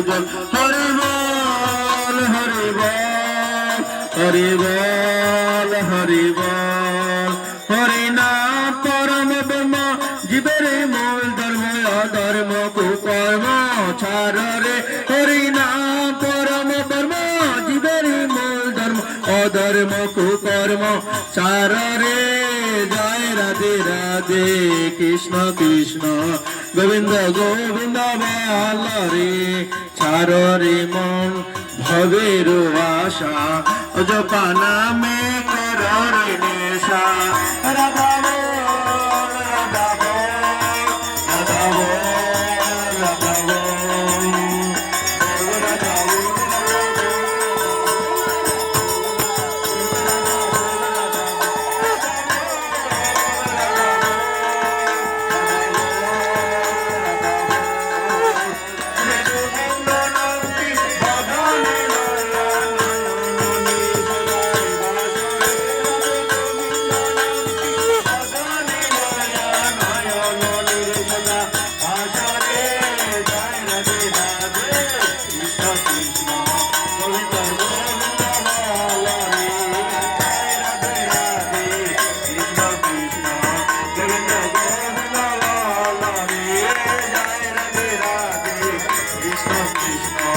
জল। হরি বল হরি বল হরি বল হরি বল। হরি নাম পরম ব্রহ্ম জীবের মূল ধর্ম, অধর্ম কুকর্ম ছাড় রে। হরি নাম পরম ব্রহ্ম জীবের মূল ধর্ম, অধর্ম কুকর্ম ছাড় রে। জয় রাধে রাধে কৃষ্ণ কৃষ্ণ গোবিন্দ গোবিন্দ বল রে। ছাড় রে মন ভবের আশা, জপা নামে কর রে নেশা। রাধা